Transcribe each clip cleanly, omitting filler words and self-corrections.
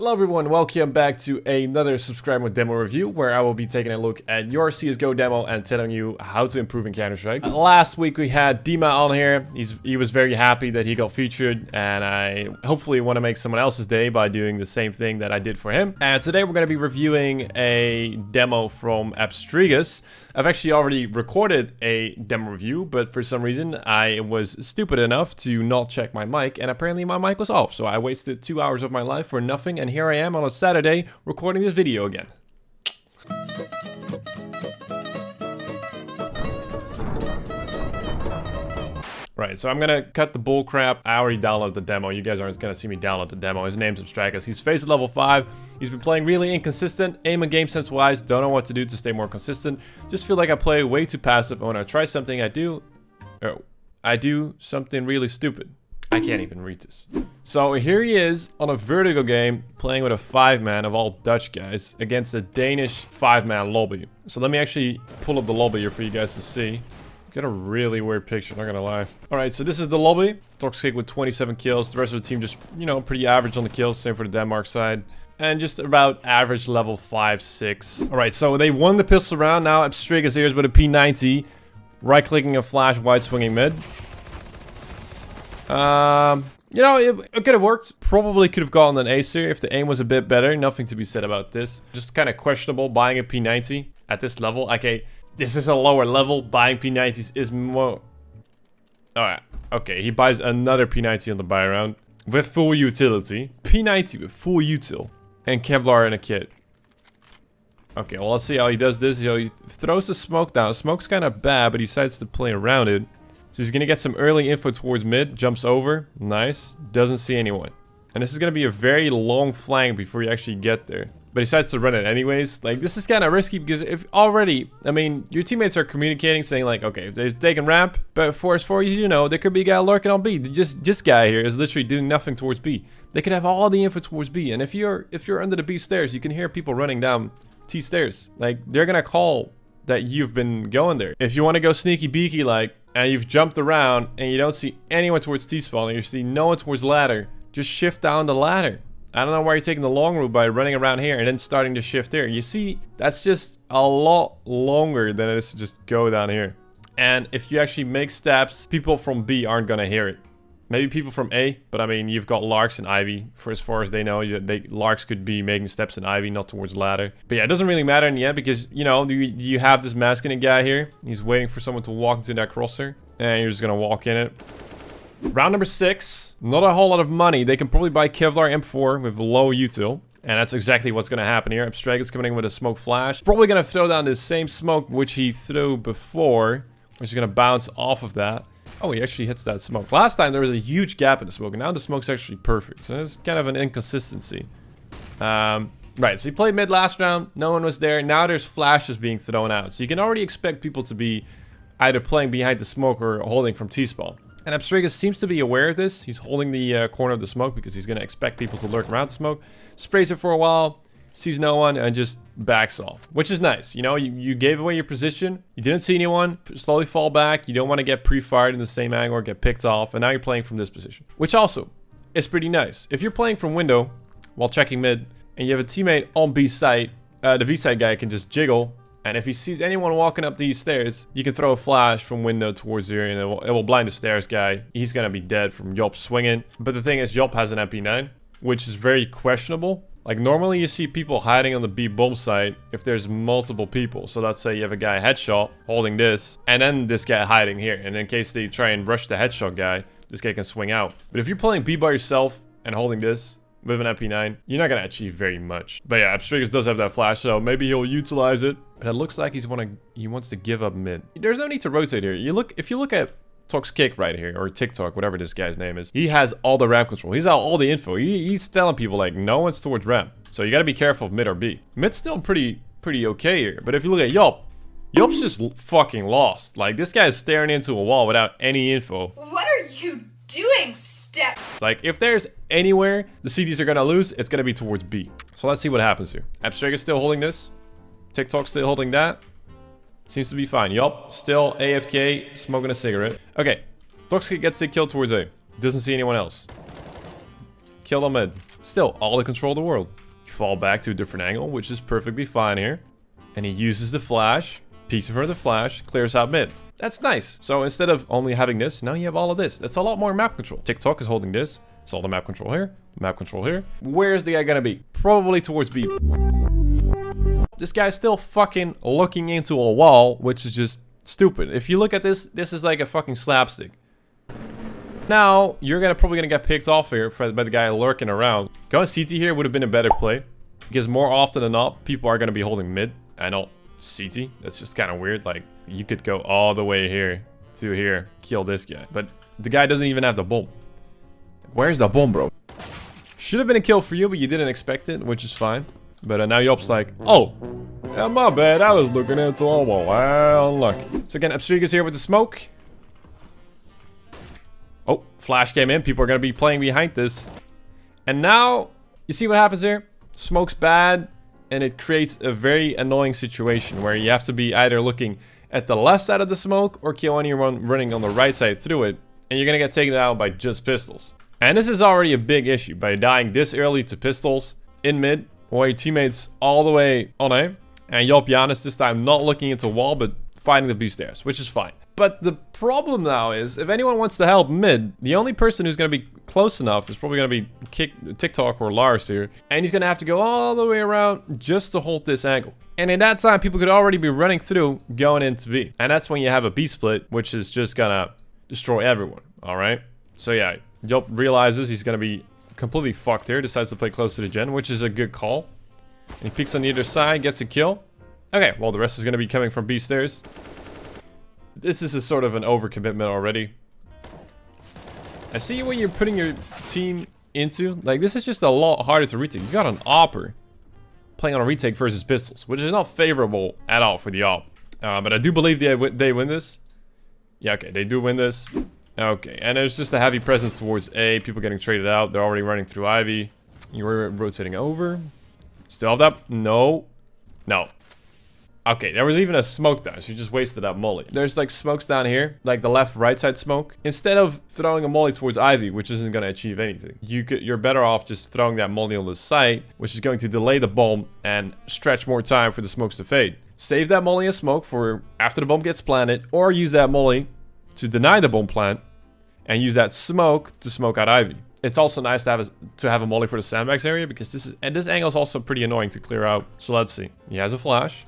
Hello everyone, welcome back to another subscriber demo review where I will be taking a look at your CSGO demo and telling you how to improve in Counter-Strike. Last week we had Dima on here. He was very happy that he got featured, and I hopefully want to make someone else's day by doing the same thing that I did for him. And today we're going to be reviewing a demo from Abstregus. I've actually already recorded a demo review, but for some reason I was stupid enough to not check my mic, and apparently my mic was off, so I wasted 2 hours of my life for nothing, and here I am on a Saturday recording this video again. Right, so I'm gonna cut the bull crap. I already downloaded the demo. You guys aren't gonna see me download the demo. His name's Abstregus. He's faced at level 5. He's been playing really inconsistent, aim and game sense wise. Don't know what to do to stay more consistent. Just feel like I play way too passive. And when I try something, I do something really stupid. I can't even read this. So here he is on a vertical game, playing with a 5-man of all Dutch guys against a Danish 5-man lobby. So let me actually pull up the lobby here for you guys to see. Got a really weird picture, not gonna lie. Alright, so this is the lobby. neokCS with 27 kills. The rest of the team just, you know, pretty average on the kills. Same for the Denmark side. And just about average level 5, 6. Alright, so they won the pistol round. Now Abstregus here is with a P90. Right-clicking a flash, wide swinging mid. You know, it could have worked. Probably could have gotten an ace here if the aim was a bit better. Nothing to be said about this. Just kind of questionable buying a P90 at this level. Okay, this is a lower level. Buying P90s is more... Alright, okay. He buys another P90 on the buy round with full utility. P90 with full util. And Kevlar in a kit. Okay, well, let's see how he does this. He throws the smoke down. Smoke's kind of bad, but he decides to play around it. So he's going to get some early info towards mid. Jumps over. Nice. Doesn't see anyone. And this is going to be a very long flank before you actually get there. But he decides to run it anyways. Like, this is kind of risky because if already... I mean, your teammates are communicating saying like, okay, they're taking ramp. But for as far as you know, there could be a guy lurking on B. This guy here is literally doing nothing towards B. They could have all the info towards B. And if you're under the B stairs, you can hear people running down T stairs. Like, they're going to call that you've been going there. If you want to go sneaky beaky like... and you've jumped around and you don't see anyone towards T-spawn and you see no one towards ladder, just shift down the ladder. I don't know why you're taking the long route by running around here and then starting to shift there. You see, that's just a lot longer than it is to just go down here. And if you actually make steps, people from B aren't gonna hear it. Maybe people from A, but I mean, you've got Larks and Ivy. For as far as they know, Larks could be making steps in Ivy, not towards ladder. But yeah, it doesn't really matter in the end because, you know, you have this masking guy here. He's waiting for someone to walk into that crosser. And you're just going to walk in it. Round number 6. Not a whole lot of money. They can probably buy Kevlar M4 with low util. And that's exactly what's going to happen here. Abstregus coming in with a smoke flash. Probably going to throw down the same smoke which he threw before. Which is going to bounce off of that. Oh, he actually hits that smoke. Last time there was a huge gap in the smoke, and now the smoke's actually perfect. So it's kind of an inconsistency. Right, so he played mid last round. No one was there. Now there's flashes being thrown out. So you can already expect people to be either playing behind the smoke or holding from T-spawn. And Abstregus seems to be aware of this. He's holding the corner of the smoke because he's going to expect people to lurk around the smoke. Sprays it for a while. Sees no one and just backs off, which is nice. You know, you gave away your position. You didn't see anyone. Slowly fall back. You don't want to get pre-fired in the same angle or get picked off. And now you're playing from this position, which also is pretty nice. If you're playing from window while checking mid and you have a teammate on B site, the B site guy can just jiggle. And if he sees anyone walking up these stairs, you can throw a flash from window towards here and it will blind the stairs guy. He's going to be dead from Yop swinging. But the thing is, Yop has an MP9, which is very questionable. Like, normally you see people hiding on the B bomb site if there's multiple people. So let's say you have a guy headshot holding this, and then this guy hiding here. And in case they try and rush the headshot guy, this guy can swing out. But if you're playing B by yourself and holding this with an MP9, you're not going to achieve very much. But yeah, Abstregus does have that flash, so maybe he'll utilize it. But it looks like he wants to give up mid. There's no need to rotate here. If you look at neokCS right here, or TikTok, whatever this guy's name is, he has all the ramp control. He's out all the info. He's telling people like no one's towards ramp. So you got to be careful of mid or B. Mid's still pretty okay here. But if you look at Yop, Yop's just fucking lost. Like, this guy's staring into a wall without any info. What are you doing, Step? Like, if there's anywhere the CTs are gonna lose, it's gonna be towards B. So let's see what happens here. Abstregus still holding this. TikTok still holding that. Seems to be fine. Yup, still AFK, smoking a cigarette. Okay, neokCS gets the kill towards A. Doesn't see anyone else. Kill on mid. Still, all the control of the world. You fall back to a different angle, which is perfectly fine here. And he uses the flash, peeks in front of the flash, clears out mid. That's nice. So instead of only having this, now you have all of this. That's a lot more map control. TikTok is holding this. It's all the map control here, map control here. Where's the guy gonna be? Probably towards B. This guy's still fucking looking into a wall, which is just stupid. If you look at this, this is like a fucking slapstick. Now, you're probably gonna get picked off here by the guy lurking around. Going CT here would have been a better play. Because more often than not, people are gonna be holding mid. I know CT, that's just kind of weird. Like, you could go all the way here to here, kill this guy. But the guy doesn't even have the bomb. Where's the bomb, bro? Should have been a kill for you, but you didn't expect it, which is fine. But now Yop's like, oh, yeah, my bad. I was looking into a wall. Well, luck. So again, Abstregus here with the smoke. Oh, flash came in. People are going to be playing behind this. And now, you see what happens here? Smoke's bad, and it creates a very annoying situation where you have to be either looking at the left side of the smoke or kill anyone running on the right side through it. And you're going to get taken out by just pistols. And this is already a big issue. By dying this early to pistols in mid, while your teammates all the way on A. And Yop Giannis this time not looking into wall, but fighting the B stairs, which is fine. But the problem now is, if anyone wants to help mid, the only person who's going to be close enough is probably going to be TikTok or Lars here. And he's going to have to go all the way around just to hold this angle. And in that time, people could already be running through, going into B. And that's when you have a B split, which is just going to destroy everyone, all right? So yeah, Yop realizes he's going to be completely fucked here, decides to play close to the gen, which is a good call. And he peeks on the other side, gets a kill. Okay, well, the rest is going to be coming from B stairs. This is a sort of an overcommitment already. I see what you're putting your team into. Like, this is just a lot harder to retake. You got an AWPer playing on a retake versus pistols, which is not favorable at all for the AWP. But I do believe they win this. Yeah, okay, they do win this. Okay, and there's just a heavy presence towards A. People getting traded out. They're already running through Ivy. You're rotating over. Still have that? No. No. Okay, there was even a smoke down. So you just wasted that molly. There's like smokes down here, like the left, right side smoke. Instead of throwing a molly towards Ivy, which isn't going to achieve anything, you're better off just throwing that molly on the side, which is going to delay the bomb and stretch more time for the smokes to fade. Save that molly and smoke for after the bomb gets planted, or use that molly to deny the bomb plant and use that smoke to smoke out Ivy. It's also nice to have a molly for the sandbags area, because this angle is also pretty annoying to clear out. So let's see. He has a flash.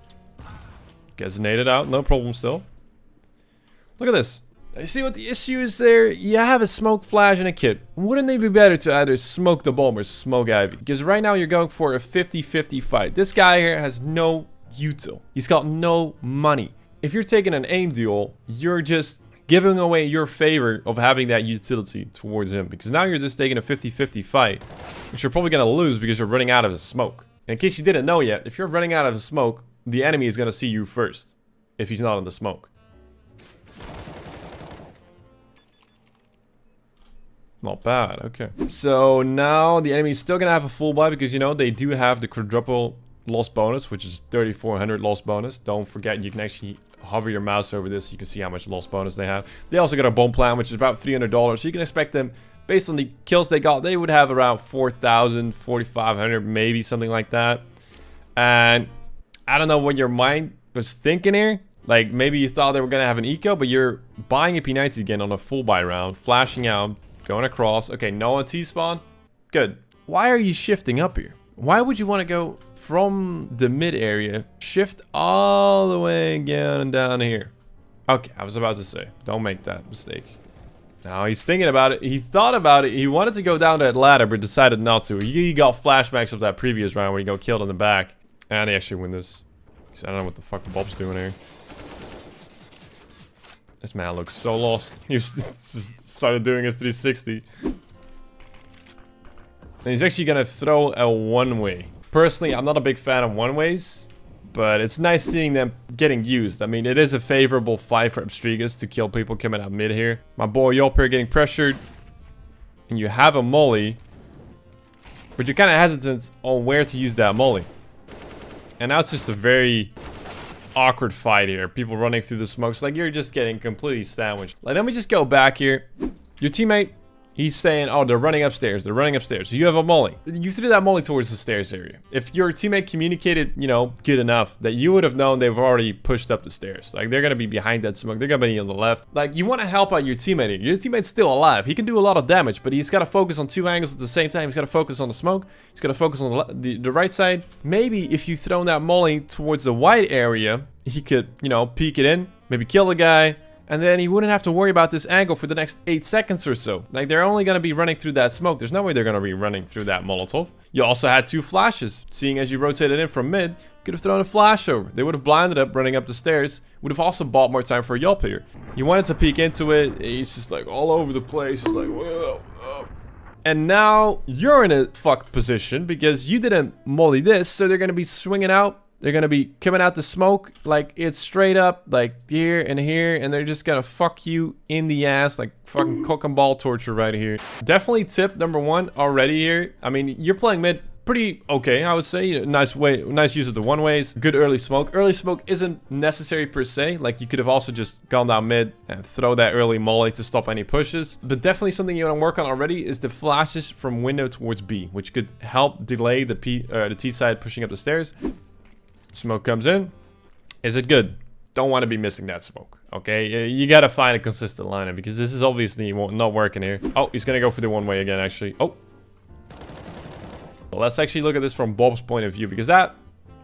Gets naded out, no problem still. Look at this. I see what the issue is there. You have a smoke flash and a kit. Wouldn't it be better to either smoke the bomb or smoke Ivy? Because right now you're going for a 50-50 fight. This guy here has no util. He's got no money. If you're taking an aim duel, you're just giving away your favor of having that utility towards him. Because now you're just taking a 50-50 fight, which you're probably going to lose because you're running out of a smoke. And in case you didn't know yet, if you're running out of a smoke, the enemy is going to see you first if he's not in the smoke. Not bad, okay. So now the enemy is still going to have a full buy because, you know, they do have the quadruple loss bonus, which is 3,400 loss bonus. Don't forget, you can actually hover your mouse over this. You can see how much loss bonus they have. They also got a bomb plan, which is about $300. So you can expect them, based on the kills they got, they would have around 4,000, 4,500, maybe something like that. And I don't know what your mind was thinking here. Like, maybe you thought they were going to have an eco, but you're buying a P90 again on a full buy round, flashing out, going across. Okay, no one T-spawn. Good. Why are you shifting up here? Why would you want to go from the mid area, shift all the way again and down here? Okay, I was about to say, don't make that mistake. Now he's thinking about it. He thought about it. He wanted to go down that ladder, but decided not to. He got flashbacks of that previous round where he got killed in the back. And they actually win this. I don't know what the fuck Bob's doing here. This man looks so lost. He just started doing a 360. And he's actually going to throw a one-way. Personally, I'm not a big fan of one-ways, but it's nice seeing them getting used. I mean, it is a favorable fight for Abstregus to kill people coming out mid here. My boy Yop here getting pressured. And you have a molly, but you're kind of hesitant on where to use that molly. And now it's just a very awkward fight here. People running through the smokes. Like, you're just getting completely sandwiched. Like, let me just go back here. Your teammate He's saying, oh, they're running upstairs. They're running upstairs. So you have a molly. You threw that molly towards the stairs area. If your teammate communicated, you know, good enough that you would have known they've already pushed up the stairs. Like, they're going to be behind that smoke. They're going to be on the left. Like, you want to help out your teammate here. Your teammate's still alive. He can do a lot of damage, but he's got to focus on 2 angles at the same time. He's got to focus on the smoke. He's got to focus on the right side. Maybe if you throw that molly towards the white area, he could, you know, peek it in, maybe kill the guy. And then he wouldn't have to worry about this angle for the next 8 seconds or so. Like, they're only going to be running through that smoke. There's no way they're going to be running through that Molotov. You also had 2 flashes. Seeing as you rotated in from mid, you could have thrown a flash over. They would have blinded up running up the stairs. Would have also bought more time for a Yelp here. You wanted to peek into it. He's just like all over the place. He's like, whoa. And now you're in a fucked position because you didn't molly this. So they're going to be swinging out. They're going to be coming out the smoke like it's straight up, like here, and they're just going to fuck you in the ass, like fucking cock and ball torture right here. Definitely tip number 1 already here. I mean, you're playing mid pretty okay, I would say. Nice use of the one-ways. Good early smoke. Early smoke isn't necessary per se. Like, you could have also just gone down mid and throw that early molly to stop any pushes. But definitely something you want to work on already is the flashes from window towards B, which could help delay the T side pushing up the stairs. Smoke comes in. Is it good? Don't want to be missing that smoke. Okay, you gotta find a consistent lineup because this is obviously not working here. Oh, he's gonna go for the one-way again, actually. Oh. Well, let's actually look at this from Bob's point of view because that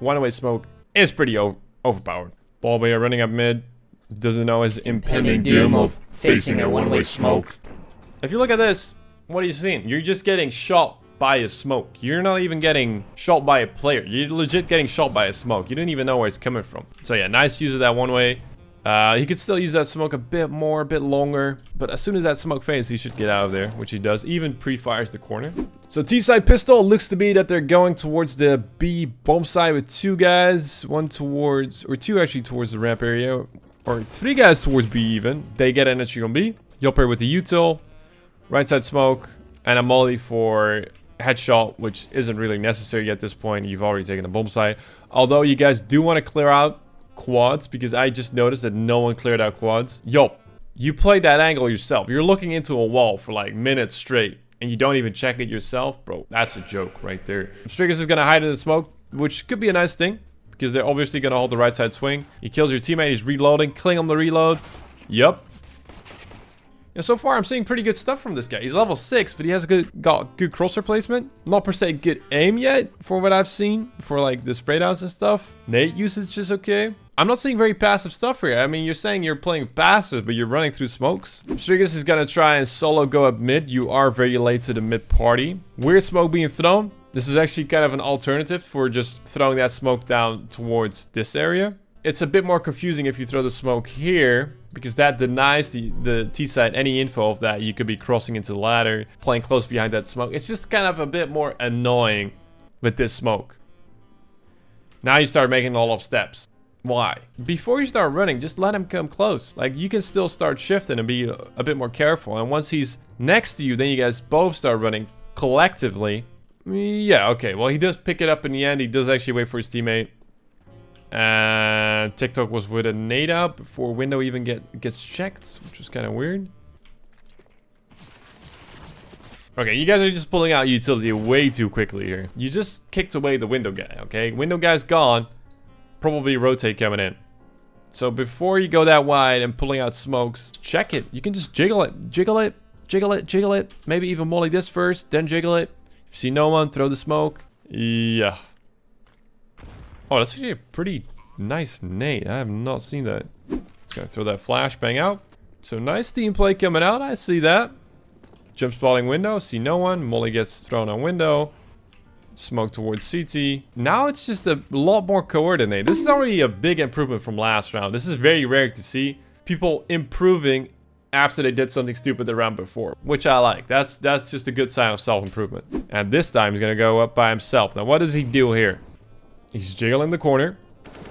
one-way smoke is pretty overpowered. Bob here running up mid. Doesn't know his impending doom of facing a one-way smoke. If you look at this, what are you seeing? You're just getting shot by a smoke. You're not even getting shot by a player. You're legit getting shot by a smoke. You didn't even know where it's coming from. So yeah, nice use of that one-way. He could still use that smoke a bit more, a bit longer. But as soon as that smoke fades, he should get out of there, which he does. Even pre-fires the corner. So T-side pistol, looks to be that they're going towards the B bomb side with 2 guys. 1 towards, or 2 actually towards the ramp area. Or 3 guys towards B even. They get energy on B. Yelper with the util. Right side smoke. And a molly for headshot, which isn't really necessary at this point. You've already taken the bomb site. Although you guys do want to clear out quads, because I just noticed that no one cleared out quads. Yo, you played that angle yourself. You're looking into a wall for like minutes straight, and you don't even check it yourself, bro. That's a joke right there. Abstregus is gonna hide in the smoke, which could be a nice thing, because they're obviously gonna hold the right side swing. He kills your teammate. He's reloading. Cling on the reload. Yup. And so far, I'm seeing pretty good stuff from this guy. He's level 6, but he has got good crosshair placement. Not per se good aim yet, for what I've seen, for like the spray downs and stuff. Nade usage is okay. I'm not seeing very passive stuff here. I mean, you're saying you're playing passive, but you're running through smokes. Abstregus is gonna try and solo go up mid. You are very late to the mid party. Weird smoke being thrown. This is actually kind of an alternative for just throwing that smoke down towards this area. It's a bit more confusing if you throw the smoke here, because that denies the T-side any info of that. You could be crossing into the ladder, playing close behind that smoke. It's just kind of a bit more annoying with this smoke. Now you start making all of steps. Why? Before you start running, just let him come close. Like, you can still start shifting and be a bit more careful. And once he's next to you, then you guys both start running collectively. Yeah, okay. Well, he does pick it up in the end. He does actually wait for his teammate. And TikTok was with a nade out before window even gets checked, which was kind of weird. Okay, you guys are just pulling out utility way too quickly here. You just kicked away the window guy, okay? Window guy's gone. Probably rotate coming in. So before you go that wide and pulling out smokes, check it. You can just jiggle it. Jiggle it. Jiggle it. Jiggle it. Maybe even molly this first, then jiggle it. If you see no one, throw the smoke. Yeah. Oh, that's actually a pretty nice nade. I have not seen that. Just gonna throw that flash bang out. So nice team play coming out. I see that. Jump spotting window. See no one. Molly gets thrown on window. Smoke towards CT. Now it's just a lot more coordinated. This is already a big improvement from last round. This is very rare to see people improving after they did something stupid the round before, which I like. That's just a good sign of self-improvement. And this time he's gonna go up by himself. Now what does he do here? He's jiggling the corner.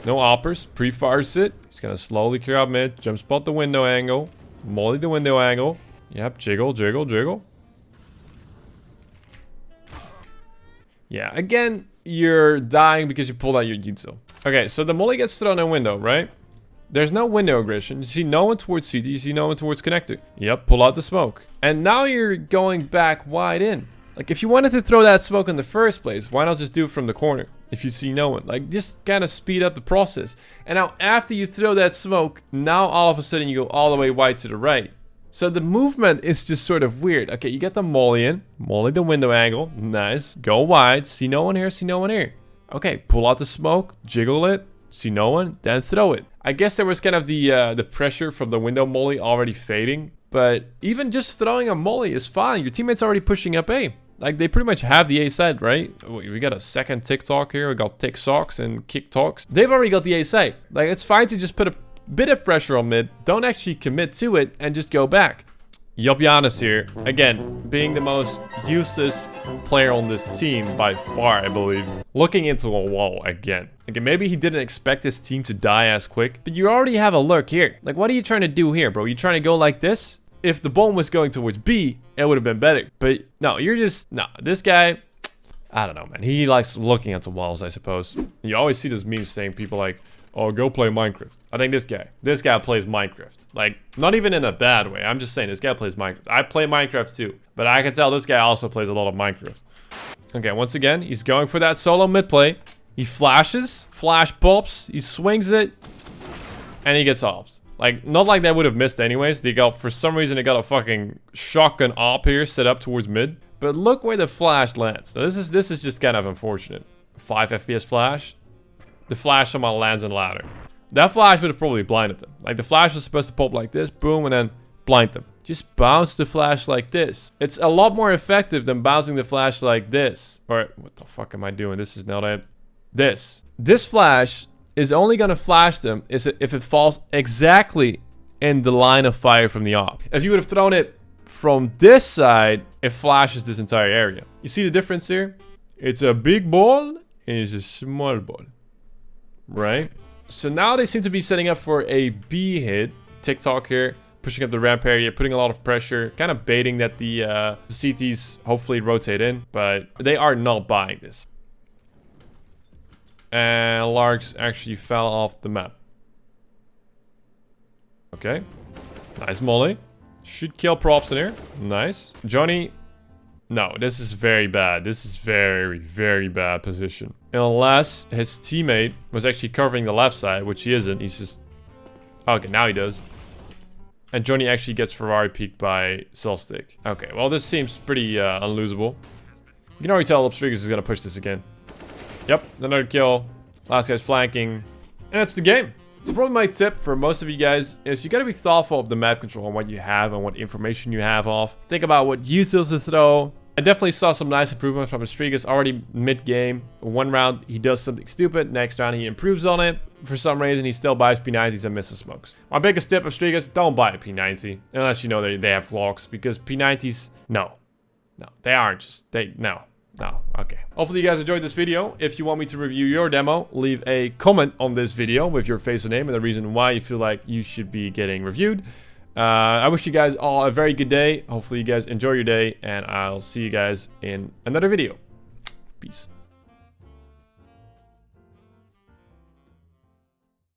No oppers. Pre-fires it. He's gonna slowly clear out mid. Jump spot the window angle. Molly the window angle. Yep, jiggle, jiggle, jiggle. Yeah, again, you're dying because you pulled out your util. Okay, so the molly gets thrown in window, right? There's no window aggression. You see no one towards CT, you see no one towards connector. Yep, pull out the smoke. And now you're going back wide in. Like, if you wanted to throw that smoke in the first place, why not just do it from the corner if you see no one? Like, just kind of speed up the process. And now after you throw that smoke, now all of a sudden you go all the way wide to the right. So the movement is just sort of weird. Okay, you get the molly in. Molly the window angle. Nice. Go wide. See no one here, see no one here. Okay, pull out the smoke. Jiggle it. See no one. Then throw it. I guess there was kind of the pressure from the window molly already fading. But even just throwing a molly is fine. Your teammate's already pushing up A. Like, they pretty much have the A side, right? We got a second TikTok here. We got Tick Socks and Kick Talks. They've already got the A side. Like, it's fine to just put a bit of pressure on mid. Don't actually commit to it and just go back. Giannis here. Again, being the most useless player on this team by far, I believe. Looking into a wall again. Okay, maybe he didn't expect his team to die as quick. But you already have a lurk here. Like, what are you trying to do here, bro? You trying to go like this? If the bomb was going towards B, it would have been better. But no, you're just... No, this guy... I don't know, man. He likes looking at the walls, I suppose. You always see this meme saying people like, oh, go play Minecraft. I think this guy plays Minecraft. Like, not even in a bad way. I'm just saying this guy plays Minecraft. I play Minecraft too. But I can tell this guy also plays a lot of Minecraft. Okay, once again, he's going for that solo mid play. He flashes. Flash pops. He swings it. And he gets off. Like, not like they would have missed anyways. They got, for some reason, they got a fucking shotgun op here set up towards mid. But look where the flash lands. Now, this is just kind of unfortunate. 5 FPS flash. The flash somehow lands in ladder. That flash would have probably blinded them. Like, the flash was supposed to pop like this, boom, and then blind them. Just bounce the flash like this. It's a lot more effective than bouncing the flash like this. Or, what the fuck am I doing? This is not it. This flash is only gonna flash them if it falls exactly in the line of fire from the op. If you would have thrown it from this side, it flashes this entire area. You see the difference here? It's a big ball and it's a small ball. Right? So now they seem to be setting up for a B hit. TikTok here, pushing up the ramp area, putting a lot of pressure, kind of baiting that the CTs hopefully rotate in, but they are not buying this. And Larks actually fell off the map. Okay. Nice molly. Should kill props in here. Nice. Johnny. No, this is very bad. This is very, very bad position. Unless his teammate was actually covering the left side, which he isn't. He's just... Okay, now he does. And Johnny actually gets Ferrari peeked by Cellstick. Okay, well, this seems pretty unlosable. You can already tell Abstregus is going to push this again. Yep, another kill. Last guy's flanking. And that's the game. So probably my tip for most of you guys is you gotta be thoughtful of the map control and what you have and what information you have off. Think about what utils to throw. I definitely saw some nice improvements from Abstregus already mid-game. One round, he does something stupid. Next round, he improves on it. For some reason, he still buys P90s and misses smokes. My biggest tip, Abstregus, don't buy a P90. Unless you know they have Glocks. Because P90s, no. No, they aren't just, no. No, okay. Hopefully you guys enjoyed this video. If you want me to review your demo, leave a comment on this video with your face and name and the reason why you feel like you should be getting reviewed. I wish you guys all a very good day. Hopefully you guys enjoy your day, and I'll see you guys in another video. Peace.